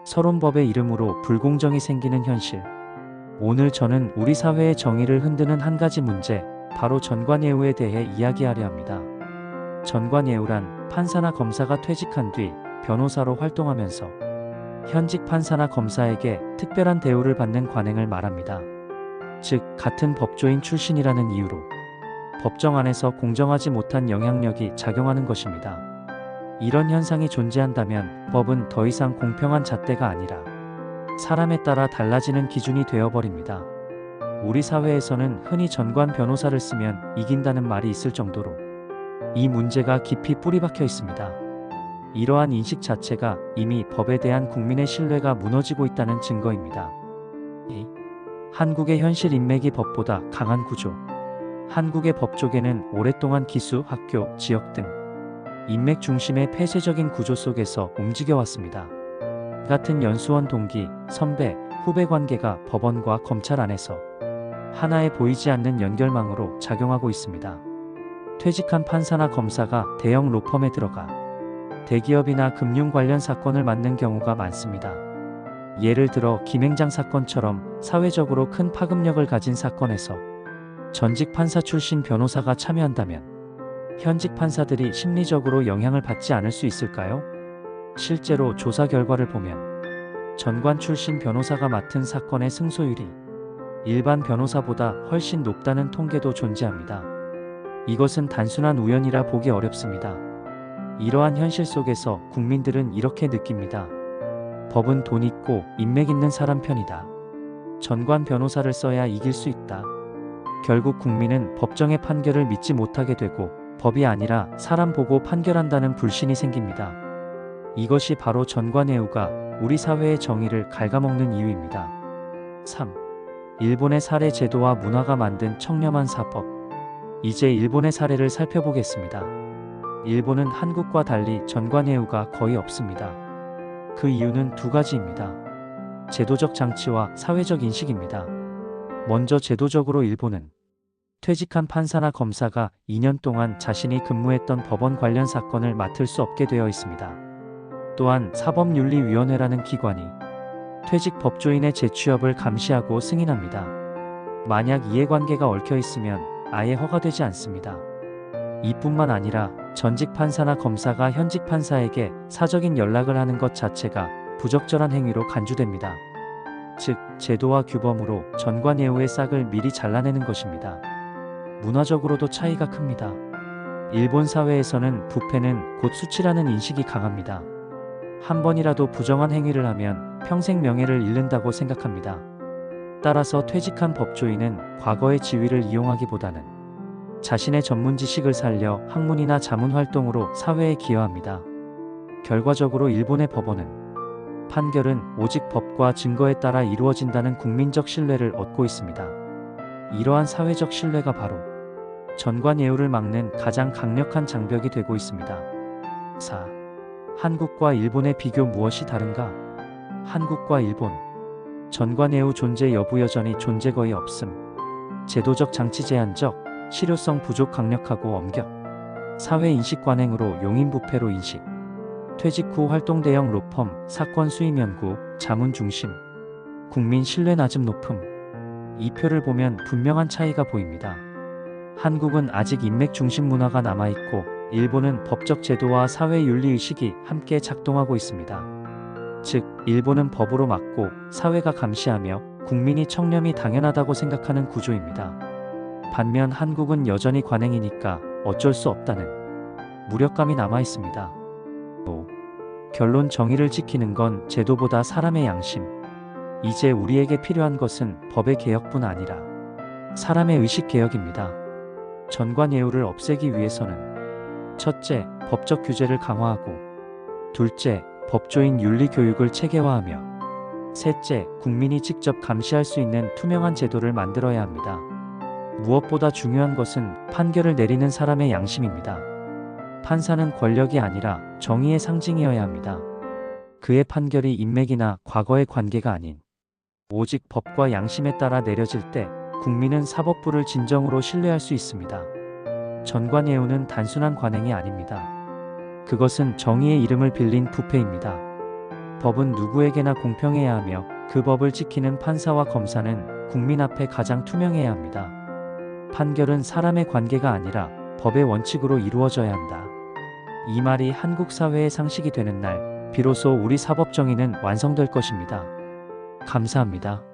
서론법의 이름으로 불공정이 생기는 현실. 오늘 저는 우리 사회의 정의를 흔드는 한 가지 문제, 바로 전관예우에 대해 이야기하려 합니다. 전관예우란 판사나 검사가 퇴직한 뒤 변호사로 활동하면서 현직 판사나 검사에게 특별한 대우를 받는 관행을 말합니다. 즉, 같은 법조인 출신이라는 이유로 법정 안에서 공정하지 못한 영향력이 작용하는 것입니다. 이런 현상이 존재한다면 법은 더 이상 공평한 잣대가 아니라 사람에 따라 달라지는 기준이 되어버립니다. 우리 사회에서는 흔히 전관 변호사를 쓰면 이긴다는 말이 있을 정도로 이 문제가 깊이 뿌리박혀 있습니다. 이러한 인식 자체가 이미 법에 대한 국민의 신뢰가 무너지고 있다는 증거입니다. 한국의 현실 인맥이 법보다 강한 구조. 한국의 법조계는 오랫동안 기수, 학교, 지역 등 인맥 중심의 폐쇄적인 구조 속에서 움직여왔습니다. 같은 연수원 동기, 선배, 후배 관계가 법원과 검찰 안에서 하나의 보이지 않는 연결망으로 작용하고 있습니다. 퇴직한 판사나 검사가 대형 로펌에 들어가 대기업이나 금융 관련 사건을 맡는 경우가 많습니다. 예를 들어 김행장 사건처럼 사회적으로 큰 파급력을 가진 사건에서 전직 판사 출신 변호사가 참여한다면 현직 판사들이 심리적으로 영향을 받지 않을 수 있을까요? 실제로 조사 결과를 보면 전관 출신 변호사가 맡은 사건의 승소율이 일반 변호사보다 훨씬 높다는 통계도 존재합니다. 이것은 단순한 우연이라 보기 어렵습니다. 이러한 현실 속에서 국민들은 이렇게 느낍니다. 법은 돈 있고 인맥 있는 사람 편이다. 전관 변호사를 써야 이길 수 있다. 결국 국민은 법정의 판결을 믿지 못하게 되고 법이 아니라 사람 보고 판결한다는 불신이 생깁니다. 이것이 바로 전관예우가 우리 사회의 정의를 갉아먹는 이유입니다. 3. 일본의 사례 제도와 문화가 만든 청렴한 사법. 이제 일본의 사례를 살펴보겠습니다. 일본은 한국과 달리 전관예우가 거의 없습니다. 그 이유는 두 가지입니다. 제도적 장치와 사회적 인식입니다. 먼저 제도적으로 일본은 퇴직한 판사나 검사가 2년 동안 자신이 근무했던 법원 관련 사건을 맡을 수 없게 되어 있습니다. 또한 사법윤리위원회라는 기관이 퇴직 법조인의 재취업을 감시하고 승인합니다. 만약 이해관계가 얽혀 있으면 아예 허가되지 않습니다. 이뿐만 아니라 전직 판사나 검사가 현직 판사에게 사적인 연락을 하는 것 자체가 부적절한 행위로 간주됩니다. 즉, 제도와 규범으로 전관예우의 싹을 미리 잘라내는 것입니다. 문화적으로도 차이가 큽니다. 일본 사회에서는 부패는 곧 수치라는 인식이 강합니다. 한 번이라도 부정한 행위를 하면 평생 명예를 잃는다고 생각합니다. 따라서 퇴직한 법조인은 과거의 지위를 이용하기보다는 자신의 전문 지식을 살려 학문이나 자문 활동으로 사회에 기여합니다. 결과적으로 일본의 법원은 판결은 오직 법과 증거에 따라 이루어진다는 국민적 신뢰를 얻고 있습니다. 이러한 사회적 신뢰가 바로 전관예우를 막는 가장 강력한 장벽이 되고 있습니다. 4. 한국과 일본의 비교 무엇이 다른가? 한국과 일본. 전관예우 존재 여부 여전히 존재 거의 없음. 제도적 장치 제한적, 실효성 부족 강력하고 엄격. 사회 인식 관행으로 용인부패로 인식. 퇴직 후 활동 대형 로펌, 사건 수임 연구, 자문 중심. 국민 신뢰 낮음 높음. 이 표를 보면 분명한 차이가 보입니다. 한국은 아직 인맥 중심 문화가 남아있고 일본은 법적 제도와 사회 윤리의식이 함께 작동하고 있습니다. 즉, 일본은 법으로 막고 사회가 감시하며 국민이 청렴이 당연하다고 생각하는 구조입니다. 반면 한국은 여전히 관행이니까 어쩔 수 없다는 무력감이 남아있습니다. 5. 결론 정의를 지키는 건 제도보다 사람의 양심. 이제 우리에게 필요한 것은 법의 개혁뿐 아니라 사람의 의식 개혁입니다. 전관예우를 없애기 위해서는 첫째, 법적 규제를 강화하고 둘째, 법조인 윤리 교육을 체계화하며 셋째, 국민이 직접 감시할 수 있는 투명한 제도를 만들어야 합니다. 무엇보다 중요한 것은 판결을 내리는 사람의 양심입니다. 판사는 권력이 아니라 정의의 상징이어야 합니다. 그의 판결이 인맥이나 과거의 관계가 아닌 오직 법과 양심에 따라 내려질 때 국민은 사법부를 진정으로 신뢰할 수 있습니다. 전관예우는 단순한 관행이 아닙니다. 그것은 정의의 이름을 빌린 부패입니다. 법은 누구에게나 공평해야 하며 그 법을 지키는 판사와 검사는 국민 앞에 가장 투명해야 합니다. 판결은 사람의 관계가 아니라 법의 원칙으로 이루어져야 한다. 이 말이 한국 사회의 상식이 되는 날, 비로소 우리 사법 정의는 완성될 것입니다. 감사합니다.